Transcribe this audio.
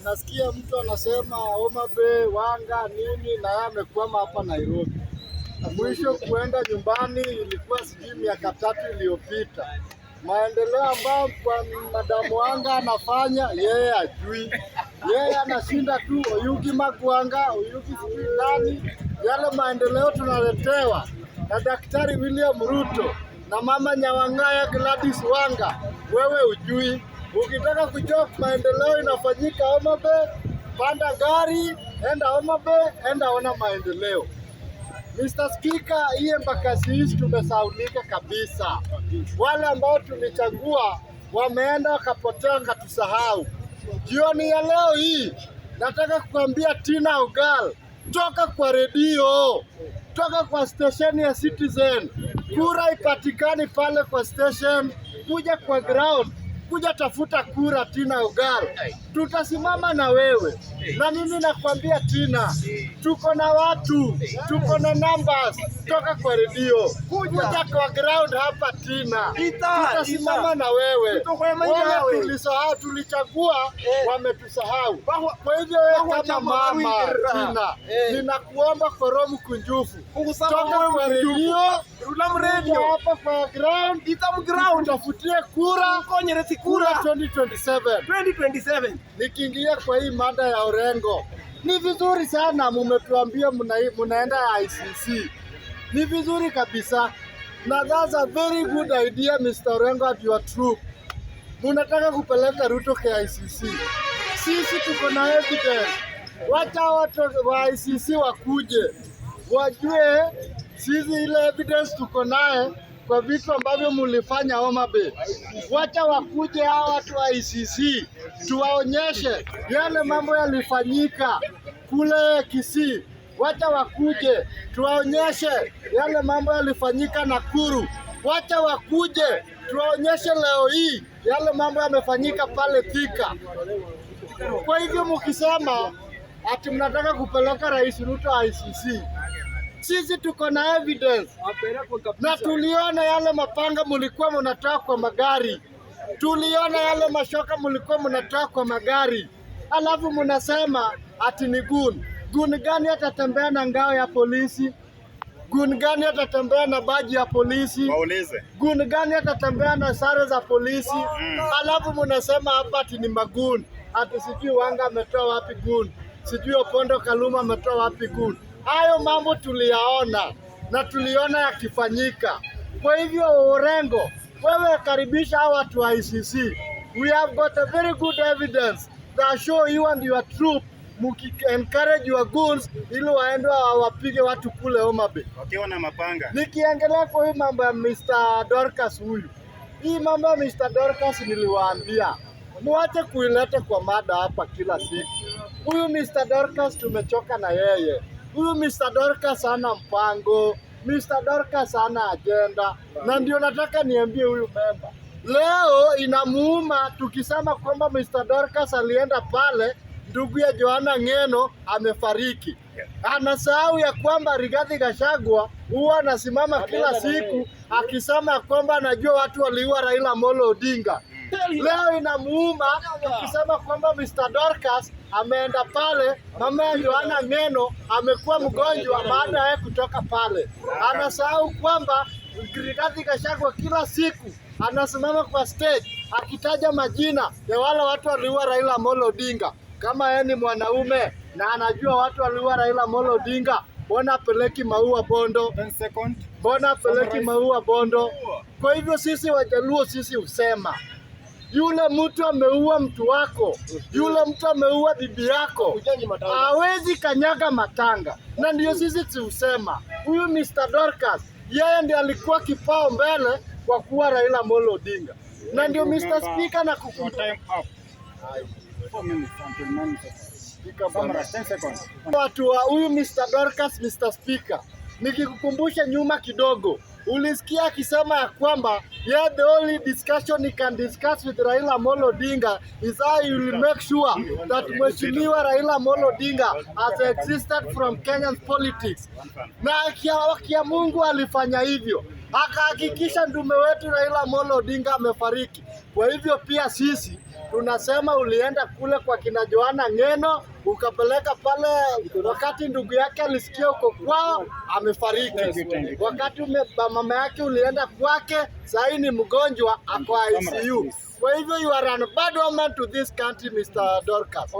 Nasikia mtu anasema Homa Bay, Wanga nini na yeye amekwama hapa Nairobi. Mwisho kuenda nyumbani ilikuwa sijui miaka 3 iliyopita. Maendeleo ambayo kwa Madamu Wanga anafanya yeye ajui. Yeye anashinda tu Oyugi Magwanga, Oyugi sijui nani. Yale maendeleo tunaletewa na Daktari William Ruto na Mama Nyawangaya Gladys Wanga, wewe ujui. Ukitaka kujua maendeleo inafanyika Homa Bay, panda gari, enda Homa Bay, enda ona maendeleo. Mr. Speaker, hii Embakasi East tumesaulika kabisa. Wale ambao tulichagua wameenda wakapotea wakatusahau. Jioni ya leo hii nataka kuambia Tina Ogal, toka kwa redio, toka kwa station ya Citizen. Kura ipatikani pale kwa station, kuja kwa ground, kuja tafuta kura Tina Ogal. Tutasimama na wewe. Na mimi nakwambia Tina, tuko na watu, tuko na numbers, toka kwa redio, kuja kwa ground hapa Tina. Tutasimama na wewe. Wale tulisahau, tulichagua, wametusahau. Kwa hivyo wewe kama mama Tina, ninakuomba kwa roho mkunjufu, toka kwa redio, hapa kwa ground, tafutie kura 2027. Nikiingia kwa hii mada ya Orengo, ni vizuri sana mumetuambia munaenda ICC. Ni vizuri kabisa. Na that's a very good idea, Mr. Orengo, at your troop. Munataka kupeleka Ruto kwa ICC. Sisi tuko na evidence. Wacha watu wa ICC wakuje, wajue sisi ile evidence tuko naye kwa vitu ambavyo mulifanya Homa Bay. Wacha wakuje hao watu wa ICC, tuwaonyeshe yale mambo yalifanyika kule Kisii. Wacha wakuje tuwaonyeshe yale mambo yalifanyika Nakuru. Wacha wakuje tuwaonyeshe leo hii yale mambo yamefanyika pale Thika. Kwa hivyo mkisema ati mnataka kupeleka Rais Ruto ICC, sisi tuko na evidence. Na tuliona yale mapanga mulikuwa mnatoa kwa magari. Tuliona yale mashoka mulikuwa mnatoa kwa magari. Alafu mnasema ati ni gun. Gun gani atatembea na ngao ya polisi? Gun gani atatembea na baji ya polisi? Waulize. Gun gani atatembea na sare za polisi? Alafu mnasema hapa ati ni magun. Ati sijui Wanga ametoa wapi gun. Sijui Opondo Kaluma ametoa wapi gun. Hayo mambo tuliyaona na tuliona yakifanyika. Kwa hivyo Orengo, wewe karibisha hawa watu wa ICC. We have got a very good evidence that show you and your troop encourage your goons ili waende wapige watu kule Homa Bay wakiwa na mapanga. Nikiangalia kwa hii mambo ya Mr. Dorcas huyu. Hii mambo ya Mr. Dorcas niliwaambia, muache kuileta kwa mada hapa kila siku. Huyu Mr. Dorcas tumechoka na yeye. Huyu Mr. Dorcas hana mpango, Mr. Dorcas hana agenda, na ndio nataka niambie huyu memba. Leo inamuuma tukisema kwamba Mr. Dorcas alienda pale, ndugu ya Joanna Ng'eno amefariki. Anasahau ya kwamba Rigathi Gachagua huwa anasimama kila siku akisema kwamba anajua watu waliua Raila Amolo Odinga. Leo inamuuma tukisema kwamba Mr. Dorcas ameenda pale, mama ya Joanna Ng'eno amekuwa mgonjwa baada ya kutoka pale. Anasahau kwamba Rigathi Gachagua kila siku anasimama kwa stage akitaja majina ya wale watu waliua Raila Amolo Odinga. Kama yeye ni mwanaume na anajua watu waliua Raila Amolo Odinga, mbona peleki maua Bondo? 10 seconds. Mbona peleki maua Bondo? Kwa hivyo sisi Wajaluo sisi usema, yule mtu ameua mtu wako, yule mtu ameua bibi yako, hawezi kanyaga matanga. Na ndio sisi usema, huyu Mr. Dorcas, yeye ndiye alikuwa kipao mbele kwa kuwa Raila Amolo Odinga. Na ndio Mr. Speaker na Time up. 4 minutes until 9 seconds. 10 seconds. Watu wa huyu Mr. Dorcas, Mr. Speaker, nikikukumbusha nyuma kidogo, ulisikia akisema ya kwamba yeah, the only discussion he can discuss with Raila Amolo Odinga is how he will make sure that Mheshimiwa Raila Amolo Odinga has existed from Kenyan politics. Na kia Mungu alifanya hivyo, akahakikisha ndume wetu Raila Amolo Odinga amefariki. Kwa hivyo pia sisi tunasema ulienda kule kwa kina Joanna Ng'eno ukapeleka pale, wakati ndugu yake alisikia uko kwao amefariki. Wakati mama yake ulienda kwake, sasa ni mgonjwa ako ICU. Kwa hivyo you are an bad woman to this country, Mr. Dorcas.